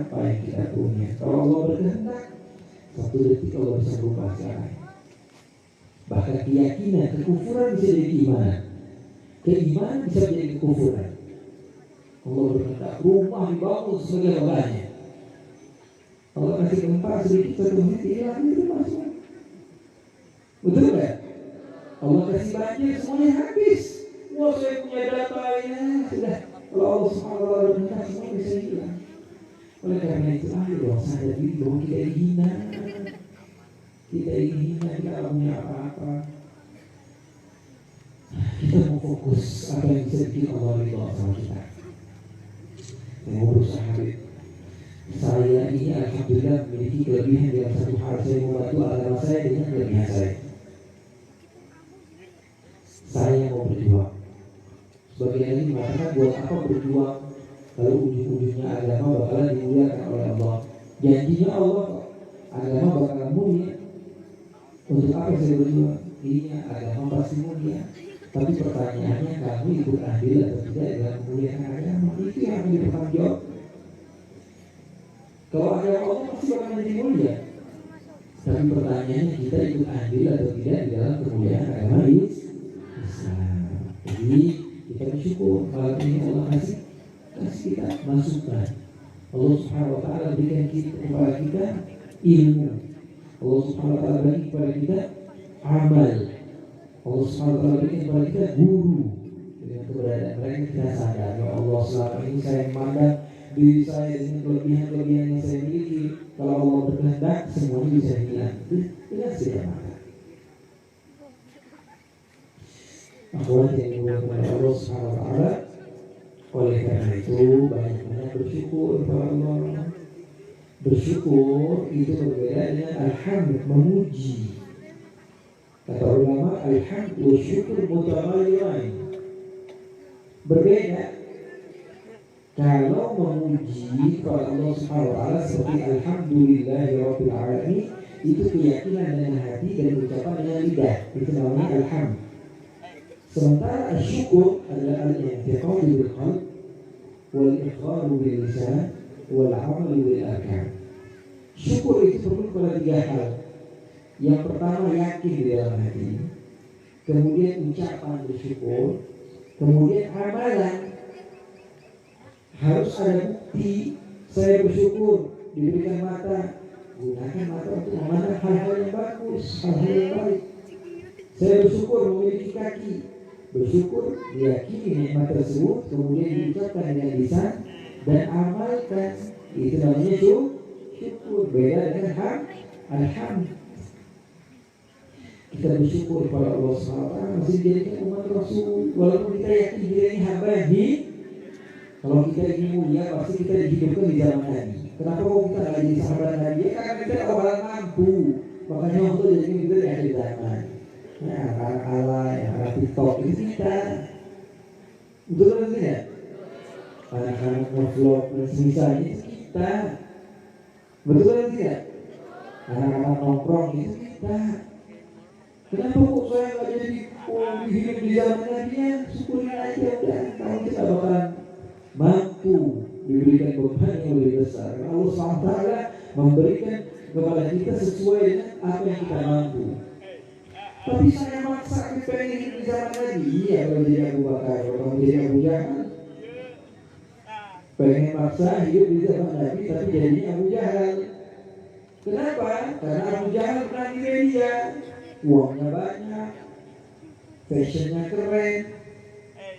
apa yang kita punya. Kalau Allah berkehendak, satu detik Allah bisa berubah segalanya. Bahkan keyakinan, kekufuran bisa jadi keimanan. Keimanan bisa jadi kekufuran. Allah berkata, rumah dibangun sebagai-bagainya. Allah kasih gempa sedikit, satu menit hilang itu masuk. Betul nggak? Allah kasih banjir, semuanya habis. Wah, saya punya data ya, sudah. Kalau Allah Subhanahu wa Ta'ala berkata, semua bisa hilang. Oleh karena itu, ayo dong sadar diri bahwa kita hina. Kita hina, kita tidak punya apa-apa. Kita mau fokus apa yang bisa bikin Allah ridha sama kita. Saya mau berusaha. Saya ini alhamdulillah memiliki kelebihan dalam satu hal. Saya membantu agama saya dengan kelebihan saya. Saya mau berjuang. Sebagian lagi mengatakan buat apa berjuang kalau ujung-ujungnya agama bakalan dimuliakan oleh Allah. Janjinya Allah agama bakalan mulia. Untuk apa saya berjuang? Iya, agama pasti mulia. Tapi pertanyaannya, kamu ikut andil atau tidak dalam memuliakan agama? Itu yang harus dipertanggungjawab. Kalau agama Allah pasti bakalan jadi mulia. Tapi pertanyaannya, kita ikut andil atau tidak di dalam kemuliaan agama Islam. Jadi kita bersyukur malam ini Allah kasih kita masukan. Allah Subhanahu wa Ta'ala berikan kepada kita ilmu. Allah Subhanahu wa Ta'ala berikan kepada kita amal. Allah Subhanahu wa Ta'ala berikan kepada kita guru. Dengan keberadaan mereka kita sadar, ya Allah, selama ini saya memandang diri saya dengan kelebihan-kelebihan yang saya miliki. Kalau Allah berkehendak, semuanya bisa hilang. Dengan segala mata. Akhwat yang dimuliakan Allah Subhanahu wa Ta'ala. Oleh karena itu banyak-banyak bersyukur kepada Allah. Bersyukur itu berbeda dengan alhamd, memuji. Kata ulama, alhamd wa syukur mutaghayyiran. Berbeda. Kalau memuji kepada Allah Subhanahu wa Ta'ala seperti alhamdulillahirabbil alamin, itu keyakinan dengan hati dan ucapan dengan lidah. Itu namanya alhamd. Sementara syukur adalah al-i'tiqad bil qalb wal iqrar bil lisan wal amal bil arkan. Syukur itu perlu pada tiga hal. Yang pertama, yakin di dalam hati. Kemudian ucapan bersyukur. Kemudian amalan. Harus ada bukti. Saya bersyukur diberikan mata. Gunakan mata untuk memandang hal-hal yang bagus, hal-hal yang baik. Saya bersyukur memiliki kaki. Bersyukur diyakini nikmat tersebut, kemudian diucapkan dengan lisan dan amalkan. Itu namanya syukur. Beda dengan alhamd. Kita bersyukur kepada Allah SWT masih dijadikan umat Rasul. Walaupun kita yakin kita ini hamba kalau kita ingin mulia pasti kita dihidupkan di zaman Nabi. Kenapa kok kita nggak jadi sahabat Nabi? Ya, karena kita orang mampu. Makanya Allah jadi kita di akhir zaman. Nah, anak Allah, yang anak TikTok ini kita. Betul kan tidak? Anak-anak ngevlog dan semisalnya itu kita. Betul kan tidak? Anak-anak nongkrong itu kita. Kenapa kok saya nggak jadi hidup di zaman Nabi? Ya, syukurin aja udah. Kalau kita bakalan mampu diberikan beban yang lebih besar. Allah SWT memberikan kepada kita sesuai dengan apa yang kita mampu. Tapi saya maksa pengen hidup di zaman Nabi. Iya, kalau jadi Abu Bakar, kalau jadi Abu Jahal. Pengen maksa hidup di zaman Nabi, tapi jadinya Abu Jahal. Kenapa? Karena Abu Jahal pernah di media. Uangnya banyak, fashionnya keren.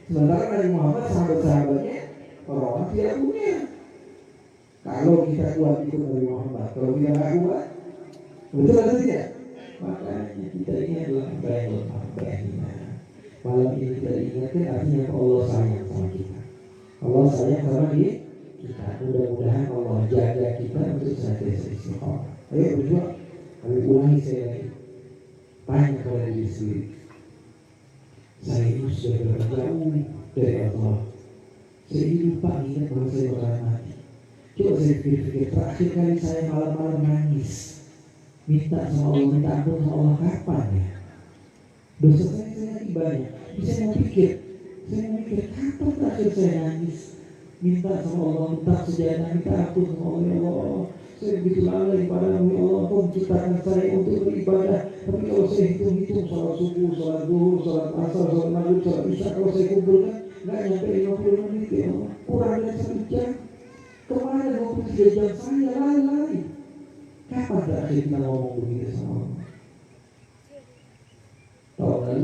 Sementara Nabi Muhammad sahabat-sahabatnya orang-orang tidak punya. Kalau kita kuat ikut Nabi Muhammad, kalau kita nggak kuat, betul atau tidak? Makanya kita ini adalah hamba yang lemah, hamba yang hina. Malam ini kita ingatkan artinya Allah sayang sama kita. Allah sayang sama kita. Mudah-mudahan Allah jaga kita untuk senantiasa istiqomah. Ayo berjuang. Kami ulangi sekali lagi. Tanya kepada diri sendiri. Saya ini sudah berapa jauh dari Allah. Saya ini lupa ingat bahwa saya bakalan mati. Coba saya pikir-pikir, terakhir kali saya malam-malam nangis, minta sama Allah, minta ampun sama Allah kapan ya? Dosa saya lagi banyak. Saya mau mikir kapan terakhir saya nangis minta sama Allah, minta sejadah, minta ampun sama Allah. Ya Allah, saya begitu lalai padamu ya Allah, Kau menciptakan saya untuk beribadah, tapi kalau saya hitung-hitung sholat subuh, sholat zuhur, sholat asar, sholat maghrib, sholat isya, kalau saya kumpulkan nggak nyampe 50 menit ya Allah, kurang dari 1 jam. Kemana 23 jam saya lalai? Kapan terakhir kita ngomong begitu sama Allah? Tahu kan?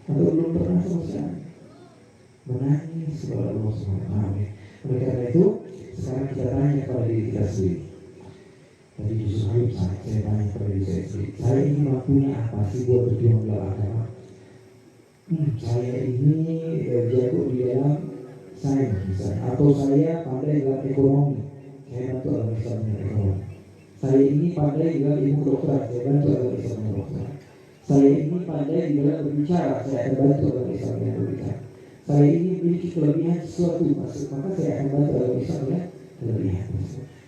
Atau belum pernah selesai menangis kepada Allah SWT. Oleh karena itu, sekarang kita tanya kepada diri kita sendiri. Tadi justru Habib saya tanya kepada diri saya sendiri. Saya ini mampunya apa sih buat berjuang dalam agama? Saya ini jago di dalam sains misalnya, atau saya pandai dalam ekonomi, saya bantu dalam misalnya ekonomi. Saya ini pandai dalam ilmu kedokteran, saya bantu dalam misalnya kedokteran. Saya ini pandai di dalam berbicara, saya akan bantu dalam misalnya berbicara. Saya ini memiliki kelebihan sesuatu, maka saya akan bantu dalam misalnya kelebihan.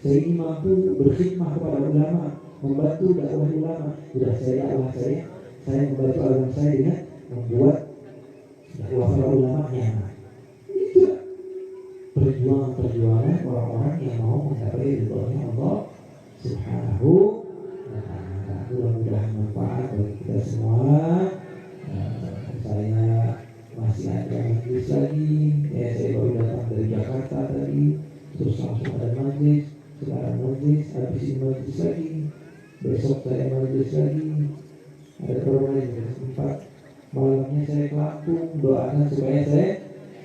Saya ini mampu berkhidmah kepada ulama, membantu dakwah ulama. Sudah saya dakwah saya membantu ulama saya dengan membuat dakwah para ulama nyaman. Itu perjuangan orang-orang yang mau mencapai ridhonya Allah Subhanahu wa Ta'ala. Mudah-mudahan manfaat bagi kita semua. Saya masih ada majlis lagi. Saya baru datang dari Jakarta tadi, terus langsung ada majlis. Sekarang majlis, habis ini majlis lagi. Besok saya majlis lagi. Ada program yang 4. Malamnya saya ke Lampung, doakan supaya saya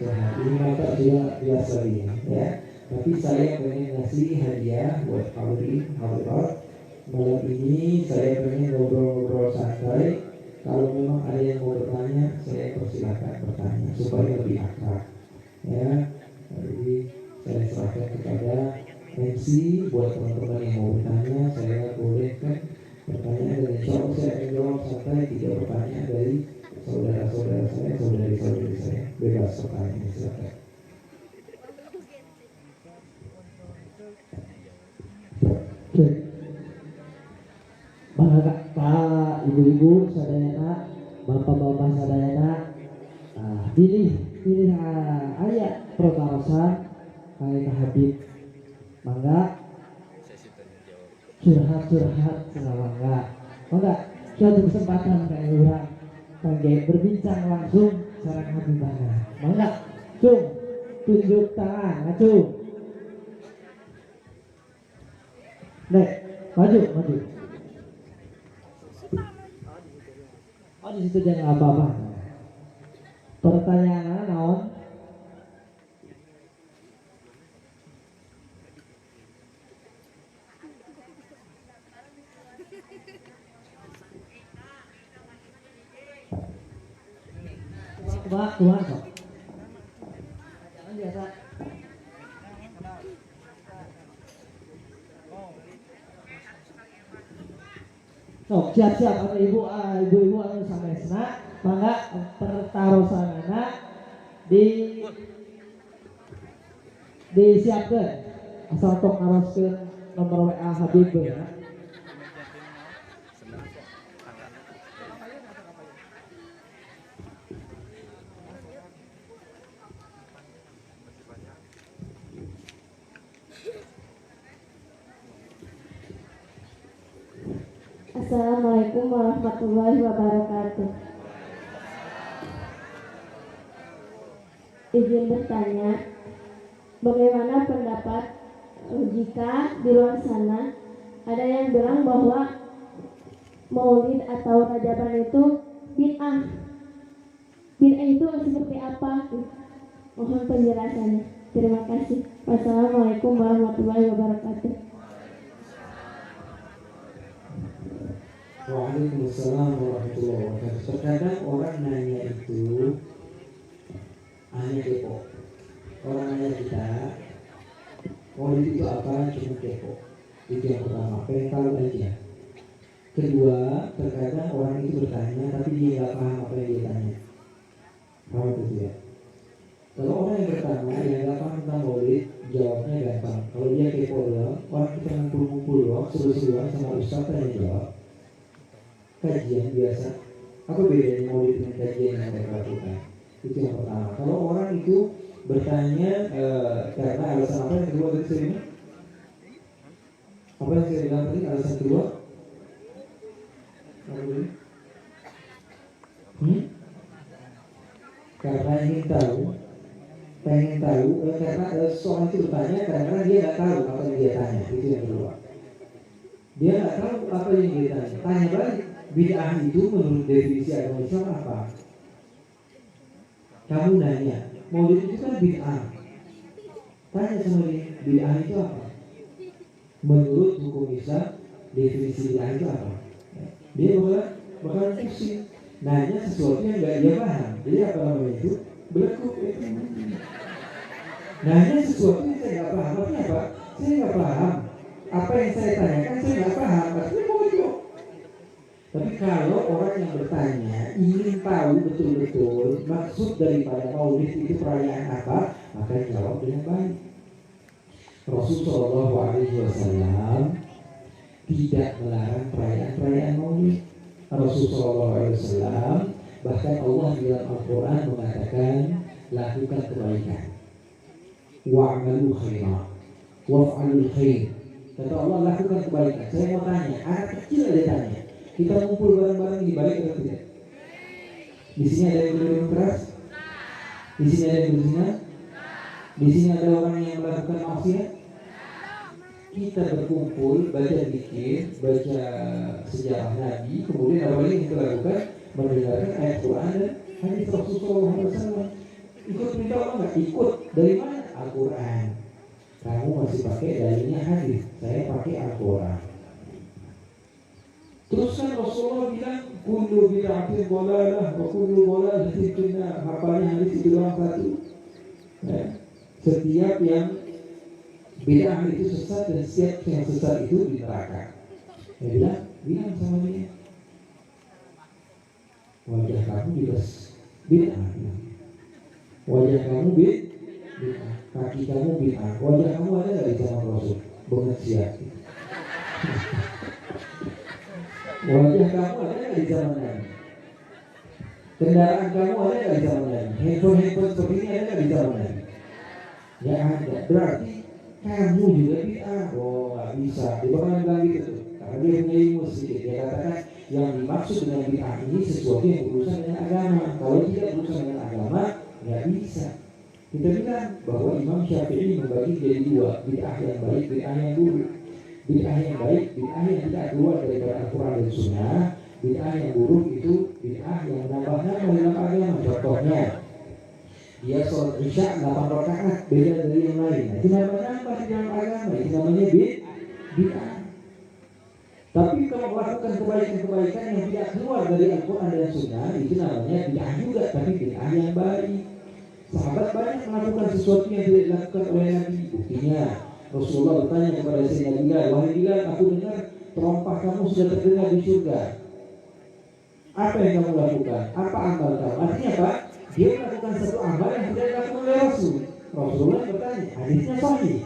sehat. Ini mata sudah biasa ini ya. Tapi saya pengen ngasih hadiah buat hadirat. Malam ini saya pengen ngobrol-ngobrol santai. Kalau memang ada yang mau bertanya, saya persilakan bertanya supaya lebih akrab. Ya, jadi saya serahkan kepada MC buat teman-teman yang mau bertanya. Saya bolehkan bertanya dan insya Allah saya akan jawab santai, tidak bertanya dari saudara-saudara saya, saudari-saudari saya. Bebas pertanyaan, silakan. Bapak, ibu-ibu, sadayana, bapak-bapak sadayana, pilih ayat protarosan kayak Habib, mangga curhat sama mangga suatu kesempatan kayak orang kayak berbincang langsung sareng Habibana, mangga cung tunjuk tangan, cung, dek maju. Oh di situ jangan apa-apa. Pertanyaan naon? Kuat kok. Jangan biasa. So, siap-siap ibu-ibu anu samesna mangga pertarosanana disiapkeun asal tok naroskeun nomor WA Habib ya. Assalamualaikum warahmatullahi wabarakatuh. Izin bertanya, bagaimana pendapat jika di luar sana ada yang bilang bahwa Maulid atau Rajaban itu bid'ah? Bid'ah itu seperti apa? Mohon penjelasannya. Terima kasih. Wassalamualaikum warahmatullahi wabarakatuh. Waalaikumsalam warahmatullahi wabarakatuh. Terkadang orang nanya itu hanya kepo. Orang nanya kita, Maulid itu apa? Cuma kepo. Itu yang pertama, pengen tahu aja. Kedua, terkadang orang itu bertanya tapi dia nggak paham apa yang dia tanya. Paham itu ya? Kalau orang yang bertanya yang nggak paham tentang Maulid, jawabnya gampang. Kalau dia kepo doang, orang kita ngumpul-ngumpul doang, seru-seruan sama ustaz yang jawab. Kajian biasa. Apa bedanya Maulid dengan kajian yang mereka lakukan? Itu yang pertama. Kalau orang itu bertanya karena alasan apa yang kedua tadi saya bilang? Apa yang saya bilang tadi alasan kedua? Karena ingin tahu, pengen tahu, karena soal itu bertanya karena dia nggak tahu apa yang dia tanya, itu yang kedua. Dia nggak tahu apa yang dia tanya. Tanya balik, bid'ah itu menurut definisi agama Islam apa? Kamu nanya, maulid itu kan bid'ah. Tanya sama dia, bid'ah itu apa? Menurut hukum Islam, definisi bid'ah itu apa? Dia bakalan pusing. Nanya sesuatu yang nggak dia paham. Jadi apa namanya itu? Belekuk. Nanya sesuatu yang saya nggak paham. Artinya apa? Saya nggak paham. Apa yang saya tanyakan saya nggak paham. Artinya bodoh. Tapi kalau orang yang bertanya ingin tahu betul-betul maksud daripada maulid itu perayaan apa, maka jawab dengan baik. Rasulullah SAW tidak melarang perayaan maulid. Rasulullah SAW bahkan Allah di dalam Al-Quran mengatakan lakukan kebaikan, wa'malu khairan, wa'falul khair. Kata Allah lakukan kebaikan. Saya mau tanya, anak kecil ada tanya, kita ngumpul bareng-bareng di baik atau tidak? Di sini ada yang berminum keras? Di sini ada yang berzina? Di sini ada orang yang melakukan maksiat? Kita berkumpul, baca zikir, baca sejarah Nabi, kemudian apa yang kita lakukan? Mendengarkan ayat Quran dan hadis Rasulullah SAW. Ikut perintah Allah nggak? Ikut. Dari mana? Al-Quran. Kamu masih pakai dalilnya hadis, saya pakai Al-Quran. Terus kan Rasulullah bilang kullu bid'atin dhalalah wa kullu dhalalatin finnar. Hafalnya hadis itu doang satu. Ya. Setiap yang bid'ah itu sesat dan setiap yang sesat itu di neraka. Dia bilang sama dia, wajah kamu juga bid'ah. Wajah kamu bid'ah, kaki kamu bid'ah. Wajah kamu ada nggak di zaman Rasul? Banget siap. Wajah kamu ada nggak di zaman Nabi? Kendaraan kamu ada nggak di zaman Nabi? Handphone seperti ini ada nggak di zaman Nabi? Ya ada. Berarti kamu juga bid'ah. Oh nggak bisa. Dia bakalan bilang gitu tuh. Karena dia punya ilmu sedikit. Dia katakan yang dimaksud dengan bid'ah ini sesuatu yang berurusan dengan agama. Kalau tidak berurusan dengan agama, nggak bisa. Kita bilang bahwa Imam Syafi'i membagi jadi dua, bid'ah yang baik, bid'ah yang buruk. Bid'ah yang baik, bid'ah yang tidak keluar daripada Al-Quran dan Sunnah. Bid'ah yang buruk itu bid'ah yang menambah-nambah dalam agama. Contohnya, dia sholat isya 8 rakaat beda dari yang lain. Itu nambah-nambah di dalam agama. Itu namanya bid'ah. Tapi kalau melakukan kebaikan-kebaikan yang tidak keluar dari Al-Quran dan Sunnah, itu namanya bid'ah juga, tapi bid'ah yang baik. Sahabat banyak melakukan sesuatu yang tidak dilakukan oleh Nabi. Buktinya Rasulullah bertanya kepada Sayyidina Bilal, wahai Bilal, aku dengar terompah kamu sudah terdengar di surga. Apa yang kamu lakukan? Apa amal kamu? Artinya apa? Dia melakukan satu amal yang tidak dilakukan oleh Rasul. Rasulullah bertanya, hadisnya sahih.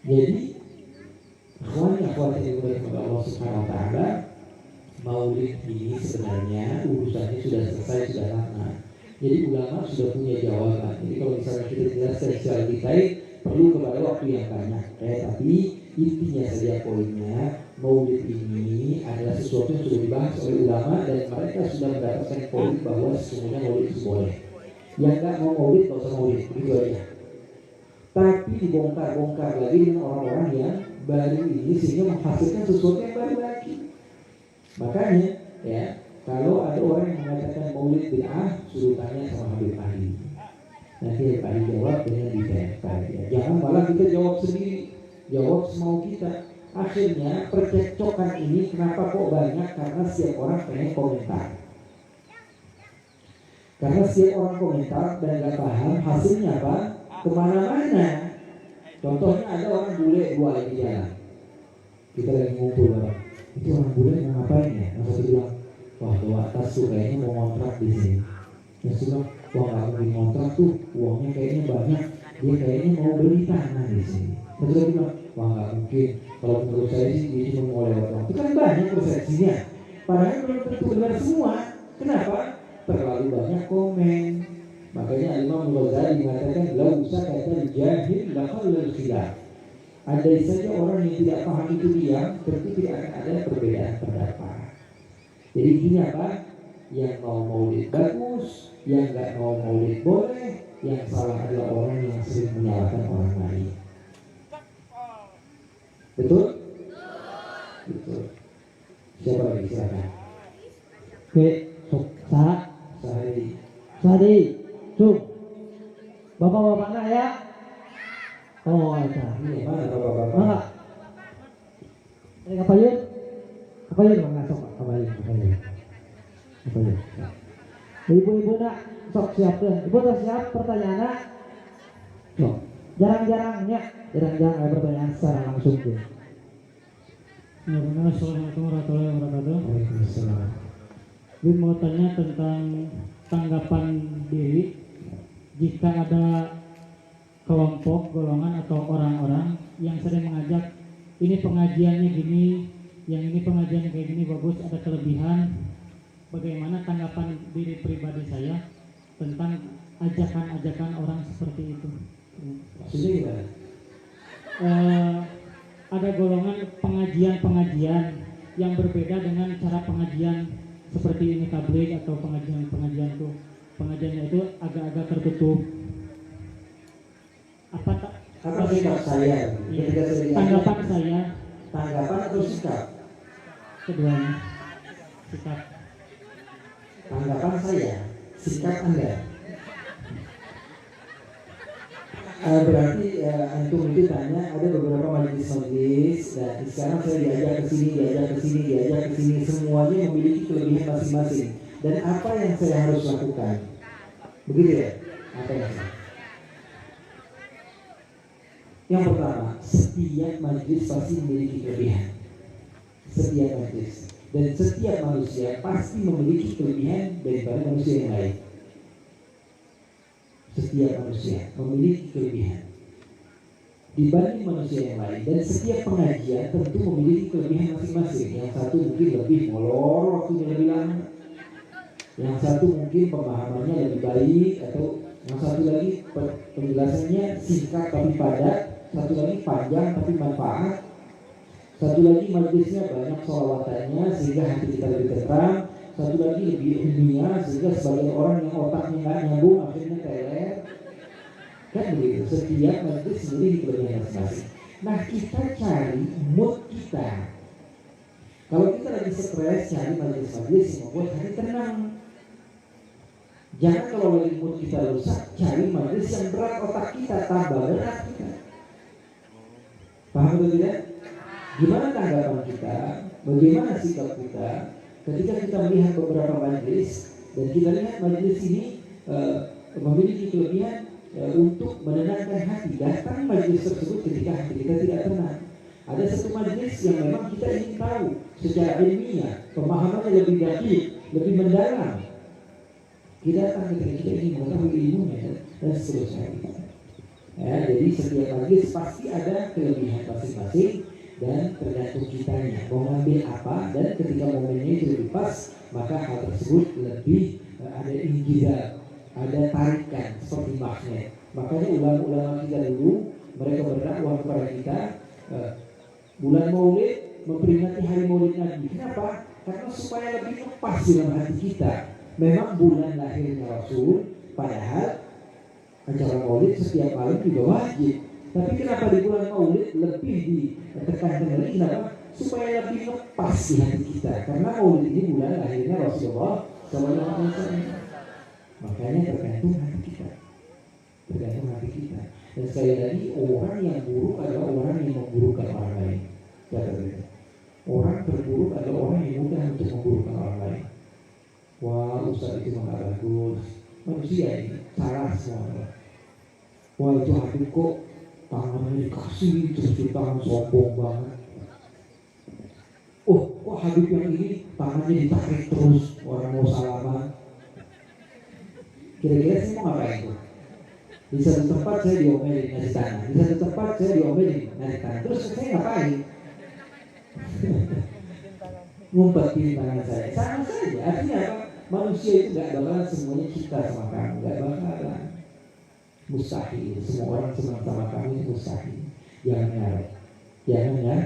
Jadi akhwat yang dimuliakan Allah Subhanahu wa taala, maulid ini sebenarnya urusannya sudah selesai, sudah lama. Jadi ulama sudah punya jawaban. Jadi kalau misalnya kita jelaskan secara detail perlu kepada waktu yang banyak. Tapi intinya saja poinnya, maulid ini adalah sesuatu yang sudah dibahas oleh ulama dan mereka sudah mendapatkan poin bahwa sesungguhnya maulid itu boleh. Yang nggak mau maulid nggak usah maulid, begitu aja. Tapi dibongkar-bongkar lagi dengan orang-orang yang baru ini sehingga menghasilkan sesuatu yang baru lagi. Makanya ya, kalau ada orang yang mengatakan maulid bid'ah, suruh tanya sama Habib Ali. Nanti Pak Ali jawab dengan detail. Jangan malah kita jawab sendiri, jawab semau kita. Akhirnya percekcokan ini kenapa kok banyak? Karena setiap orang pengen komentar. Karena setiap orang komentar dan nggak paham, hasilnya apa? Kemana-mana. Contohnya ada orang bule dua lagi jalan. Kita lagi ngumpul bareng. Itu orang bule mau ngapain ya? Yang satu bilang, wah bawa tas tuh kayaknya mau ngontrak di sini. Yang satu bilang, wah nggak mungkin ngontrak tuh, uangnya kayaknya banyak. Dia kayaknya mau beli tanah di sini. Satu lagi bilang, wah nggak mungkin. Kalau menurut saya sih dia cuma mau lewat doang. Itu kan banyak persepsinya. Padahal belum tentu benar semua. Kenapa? Terlalu banyak komen, Makanya Imam Ghazali mengatakan lau sakata jahil laqallal khilaf. Andai saja orang yang tidak paham itu diam, tentu tidak akan ada perbedaan pendapat. Jadi ini apa? Yang mau maulid bagus, yang nggak mau maulid boleh, yang salah adalah orang yang sering menyalahkan orang lain. Betul? Betul. Siapa lagi silakan? Oke, sok Sahari. Sadi, Cung. Bapak-bapak nak ya? Oh, ada. Ini mana bapak-bapak? Enggak. Ini apa yun? Apa yun? Enggak sok, apa yun? Apa yun? Ibu-ibu nak sok siap tuh. Ibu udah siap pertanyaan nak? Sok. Jarang-jarangnya, jarang-jarang ada pertanyaan secara langsung tuh. Assalamualaikum warahmatullahi wabarakatuh. Waalaikumsalam. Gue mau tanya tentang tanggapan diri jika ada kelompok, golongan atau orang-orang yang sering mengajak ini pengajiannya gini, yang ini pengajiannya kayak gini bagus, ada kelebihan. Bagaimana tanggapan diri pribadi saya tentang ajakan-ajakan orang seperti itu? Maksudnya gimana? Ada golongan pengajian-pengajian yang berbeda dengan cara pengajian seperti ini tabligh atau pengajian itu pengajiannya itu agak-agak tertutup. Apa sikap saya? Iya, Ketika saya diajak, tanggapan saya tanggapan atau sikap? keduanya sikap. Tanggapan saya, sikap Anda. Berarti antum itu tanya ada beberapa majelis-majelis dan sekarang saya diajak ke sini, semuanya memiliki kelebihan masing-masing. Dan apa yang saya harus lakukan? Begitu ya? Apa yang saya? Yang pertama, setiap majelis pasti memiliki kelebihan. Setiap majelis dan setiap manusia pasti memiliki kelebihan daripada manusia yang lain. Setiap manusia memiliki kelebihan dibanding manusia yang lain, dan setiap pengajian tentu memiliki kelebihan masing-masing. Yang satu mungkin lebih molor, waktunya lebih lama. Yang satu mungkin pemahamannya lebih baik, atau yang satu lagi penjelasannya singkat tapi padat, satu lagi panjang tapi manfaat, satu lagi majelisnya banyak sholawatannya sehingga hati kita lebih tenang, satu lagi lebih ilmiah sehingga sebagai orang yang otaknya nggak nyambung akhirnya teler. Kan begitu, setiap majelis memiliki kelebihan masing-masing. Nah, kita cari mood kita. Kalau kita lagi stres, cari majelis-majelis yang membuat hati tenang. Jangan kalau lagi mood kita rusak, cari majelis yang berat otak kita, tambah berat kita. Paham atau tidak? Gimana tanggapan kita? Bagaimana sikap kita ketika kita melihat beberapa majelis dan kita lihat majelis ini memiliki kelebihan untuk menenangkan hati. Datang majelis tersebut ketika hati kita tidak tenang. Ada satu majelis yang memang kita ingin tahu secara ilmiah, pemahamannya lebih dalam, lebih mendalam. Kita datang ketika kita ingin mengetahui ilmunya dan seterusnya. Ya, jadi setiap majelis pasti ada kelebihan masing-masing dan tergantung kitanya mau ngambil apa, dan ketika momennya itu lebih pas maka hal tersebut lebih ada injizat, ada tarikan seperti magnet. Makanya ulama-ulama kita dulu mereka berdakwah kepada kita bulan Maulid memperingati hari Maulid Nabi. Kenapa? Karena supaya lebih lepas dalam hati kita. Memang bulan lahirnya Rasul, padahal acara Maulid setiap malam juga wajib. Tapi kenapa di bulan Maulid lebih ditekankan lagi? Kenapa? Supaya lebih lepas di hati kita. Karena Maulid ini bulan lahirnya Rasulullah SAW. Makanya tergantung hati kita. Tergantung hati kita. Dan sekali lagi, orang yang buruk adalah orang yang memburukkan orang lain. Orang terburuk adalah orang yang mudah untuk memburukkan orang lain. Wah, Ustaz itu nggak bagus. Manusia ini salah semua. Wah, itu Habib kok tangannya dikasih terus di tangan sombong banget. Oh, kok Habib yang ini tangannya ditarik terus orang mau salaman. Kira-kira sih mau ngapain tuh? Di satu tempat saya diomelin ngasih tangan, di satu tempat saya diomelin ngasih tangan. Terus saya ngapain? Ngumpetin tangan saya. Sama saja. Artinya apa? manusia itu nggak bakalan semuanya cinta sama kamu, nggak bakalan. Mustahil. Semua orang senang sama kamu itu mustahil. Jangan ngarep. Jangan ya.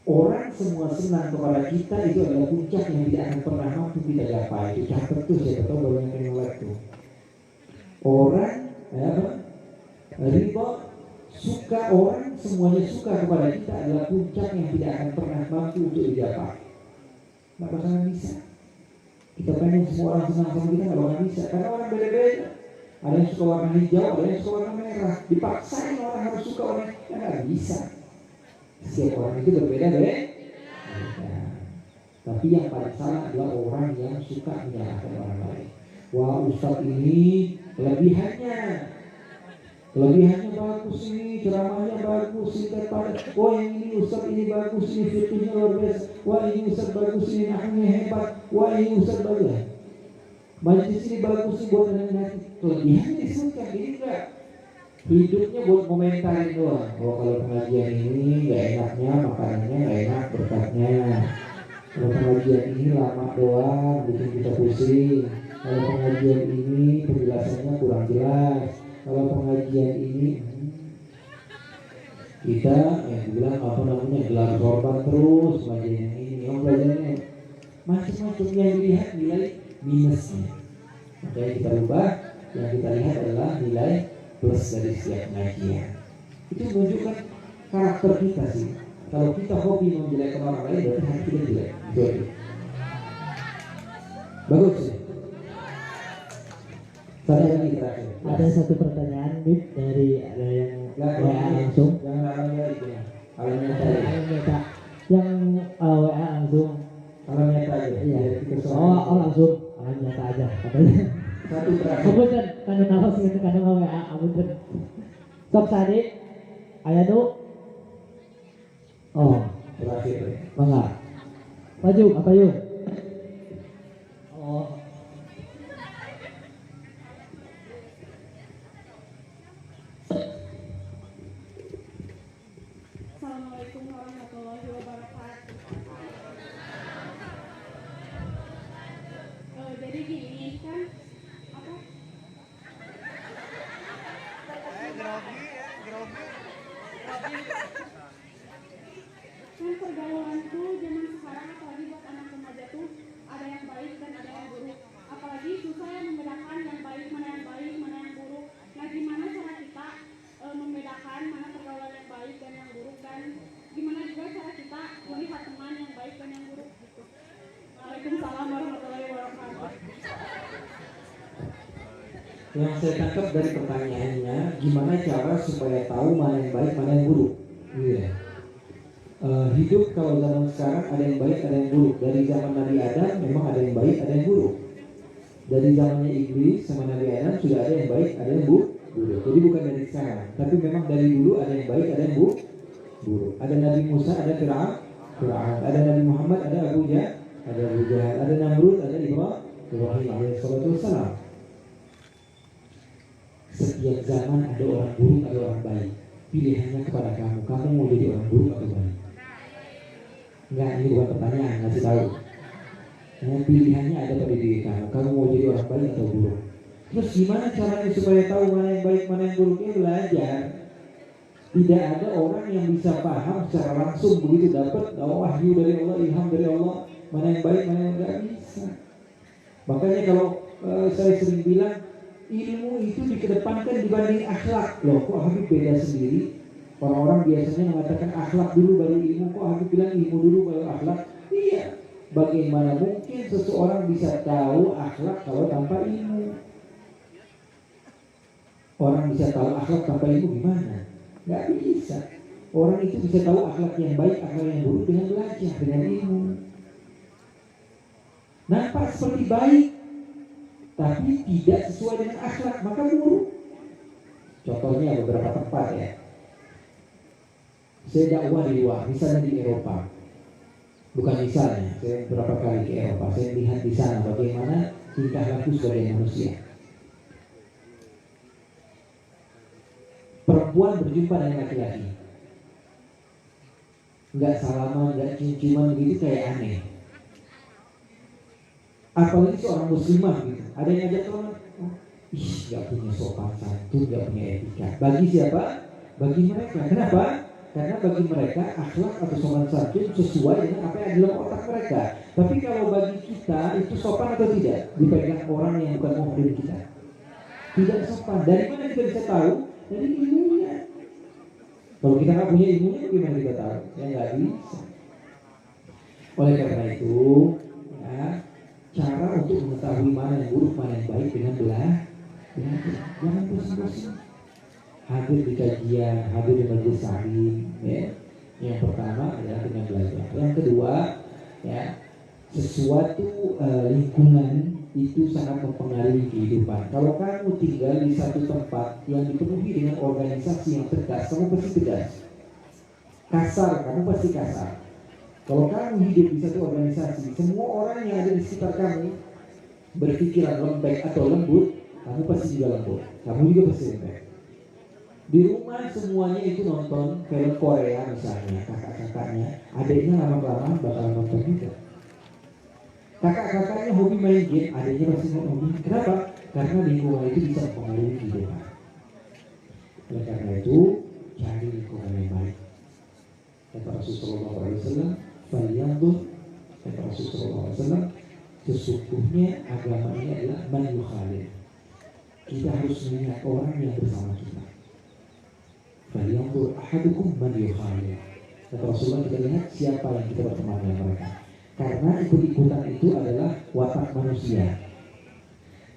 Orang semua senang kepada kita itu adalah puncak yang tidak akan pernah mampu kita gapai. Itu catat tuh, siapa tahu banyak yang melek tuh. Orang ridho, suka, orang semuanya suka kepada kita adalah puncak yang tidak akan pernah mampu untuk digapai. Nggak bakalan bisa. Kita pengen semua orang senang sama kita, nggak bakalan bisa. Karena orang beda-beda. Ada yang suka warna hijau, ada yang suka warna merah. Dipaksain orang harus suka warna, ya nggak bisa. Setiap orang itu berbeda deh. Tapi yang paling salah adalah orang yang suka menyalahkan orang lain. Wah, Ustadz ini Kelebihannya bagus ini, ceramahnya bagus, singkat padat. Wah yang ini Ustadz ini bagus, ini fikihnya luar biasa. Wah ini Ustadz bagus, ini nahwunya hebat. Wah ini Ustadz bagus. Majlis ini bagus nih buat anak-anak. Kelebihannya disebutkan, ini enggak. Hidupnya buat komentarin doang. Oh kalau pengajian ini nggak enaknya, makanannya nggak enak, berkatnya. Kalau pengajian ini lama doang, bikin kita pusing. Kalau pengajian ini penjelasannya kurang jelas. Kalau pengajian ini kita bilang gelar korban terus pengajian yang ini, yang belajarnya macam-macam yang dilihat nilai minusnya. Makanya kita rubah, yang kita lihat adalah nilai plus dari setiap pengajian. Itu menunjukkan karakter kita sih. Kalau kita hobi menjelekkan orang lain, berarti hati kita jelek. Betul. Bagus ya. Ada satu pertanyaan Bib dari ada yang WA langsung. Jangan Yang WA langsung. Alam nyata aja. Iya. Oh langsung. Alam nyata aja katanya. Satu terakhir. Kemudian kandung nafas itu kandung WA. Kemudian Sok Sadi. Ayah tu. Oh Terakhir. Bangga. Maju apa yuk? Oh. Assalamualaikum warahmatullahi wabarakatuh. Jadi gini kan apa? Kan pergaulan tuh zaman sekarang apalagi buat anak remaja tuh ada yang baik dan ada yang buruk. Apalagi susah ya membedakan yang baik, mana yang buruk. Nah gimana cara kita membedakan mana pergaulan yang baik dan yang buruk, dan gimana juga cara kita melihat teman yang baik dan yang buruk gitu. Waalaikumsalam warahmatullahi wabarakatuh. Yang saya tangkap dari pertanyaannya, gimana cara supaya tahu mana yang baik, mana yang buruk. Iya. Hidup kalau zaman sekarang ada yang baik, ada yang buruk. Dari zaman Nabi Adam memang ada yang baik, ada yang buruk. Dari zamannya Iblis sama Nabi Adam sudah ada yang baik, ada yang buruk. Jadi bukan dari sekarang, tapi memang dari dulu ada yang baik, ada yang buruk. Ada Nabi Musa, ada Fir'aun, ada Nabi Muhammad, ada Abu Jahal, ada Namrud, ada Ibrahim alaihissalam. Setiap zaman ada orang buruk, ada orang baik. Pilihannya kepada kamu. Kamu mau jadi orang buruk atau baik? Enggak, ini bukan pertanyaan, ngasih tahu. Pilihannya ada pada diri kamu. Kamu mau jadi orang baik atau buruk? Terus gimana caranya supaya tahu mana yang baik, mana yang buruknya? Belajar. Tidak ada orang yang bisa paham secara langsung begitu dapat wahyu dari Allah, ilham dari Allah, mana yang baik, mana yang enggak bisa. Makanya kalau saya sering bilang ilmu itu dikedepankan dibanding akhlak. Loh kok Habib beda sendiri? Orang-orang biasanya mengatakan akhlak dulu baru ilmu. Kok Habib bilang ilmu dulu baru akhlak? Iya. Bagaimana mungkin seseorang bisa tahu akhlak kalau tanpa ilmu? Orang bisa tahu akhlak tanpa ilmu gimana? Gak bisa. Orang itu bisa tahu akhlak yang baik, akhlak yang buruk dengan belajar, dengan ilmu. Nampak seperti baik, tapi tidak sesuai dengan akhlak, maka buruk. Contohnya beberapa tempat ya. Saya dakwah di luar, misalnya di Eropa. Bukan misalnya, saya beberapa kali ke Eropa. Saya lihat di sana bagaimana tingkah laku sebagai manusia. Perempuan berjumpa dengan laki-laki, nggak salaman, nggak cium-ciuman begitu kayak aneh. apalagi seorang muslimah gitu. Ada yang ngajak teman, oh, ih nggak punya sopan santun, nggak punya etika. Bagi siapa? Bagi mereka. Kenapa? Karena bagi mereka akhlak atau sopan santun sesuai dengan apa yang ada dalam otak mereka. Tapi kalau bagi kita itu sopan atau tidak dipegang orang yang bukan muhrim kita. Tidak sopan. Dari mana kita bisa tahu? Dari ilmunya. Kalau kita nggak punya ilmunya, bagaimana kita tahu? Ya nggak bisa. Oleh karena itu, ya, cara untuk mengetahui mana yang buruk, mana yang baik dengan belajar. Jangan bosan-bosan. Hadir di kajian, hadir di majelis salim, ya. Yang pertama adalah dengan belajar. Yang kedua, ya, sesuatu lingkungan itu sangat mempengaruhi kehidupan. Kalau kamu tinggal di satu tempat yang dipenuhi dengan organisasi yang tegas, kamu pasti tegas. Kasar, kamu pasti kasar. Kalau kamu hidup di satu organisasi, semua orang yang ada di sekitar kamu berpikiran lembek atau lembut, kamu pasti juga lembut. Kamu juga pasti lembek. Di rumah semuanya itu nonton film Korea misalnya, kakak-kakaknya, adiknya lama-lama bakal nonton juga. Kakak-kakaknya hobi main game, adiknya pasti mau hobi. Kenapa? Karena lingkungan itu bisa mempengaruhi kehidupan. Oleh karena itu, cari lingkungan yang baik. Kata Rasulullah SAW, "Falyanzur," kata Rasulullah SAW, sesungguhnya agama ini adalah man yukhalil. Kita harus melihat orang yang bersama kita. Falyanzur ahadukum man yukhalil. Kata Rasulullah, kita lihat siapa yang kita berteman dengan mereka. Karena ikut-ikutan itu adalah watak manusia.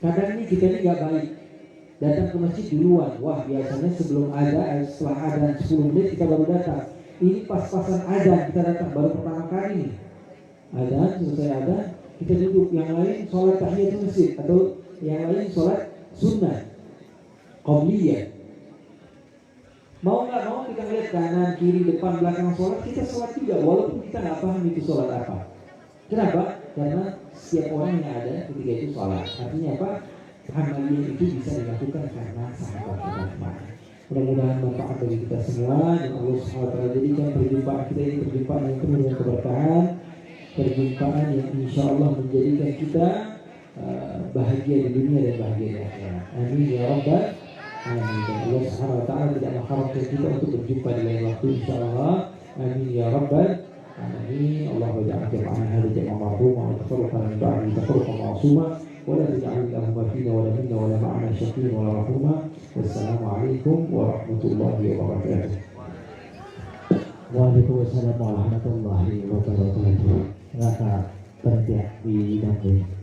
Kadang ini kita ini gak baik, datang ke masjid duluan. Wah, biasanya sebelum ada, setelah ada 10 menit kita baru datang. Ini pas-pasan ada, kita datang baru pertama kali nih. Ada, selesai ada, kita duduk. Yang lain sholat tahiyatul masjid, atau yang lain sholat sunnah qabliyah. Mau nggak mau kita lihat kanan, kiri, depan, belakang sholat, kita sholat juga walaupun kita nggak paham itu sholat apa. Kenapa? Karena setiap orang yang ada ketika itu sholat. Artinya apa? Amalan itu bisa dilakukan karena sahabat kita. Mudah-mudahan manfaat bagi kita semua dan Allah SWT jadikan perjumpaan kita ini perjumpaan yang penuh dengan keberkahan, perjumpaan yang insya Allah menjadikan kita bahagia di dunia dan bahagia di akhirat. Amin ya Rabbal Alamin. Dan Allah SWT tidak mengharapkan kita untuk berjumpa di lain waktu insya Allah. Amin ya Rabbal Alamin. Allah ja'ala jam'ana hadza jam'an marhuma wa tafarraqana min ba'dihi tafarruqan ma'suma wa la taj'al lahum fina wa la minna wa la ma'ana shaqiyan wa la rahuma. Wassalamualaikum warahmatullahi wabarakatuh. Waalaikumsalam warahmatullahi wabarakatuh. Raka berhenti di Bandung.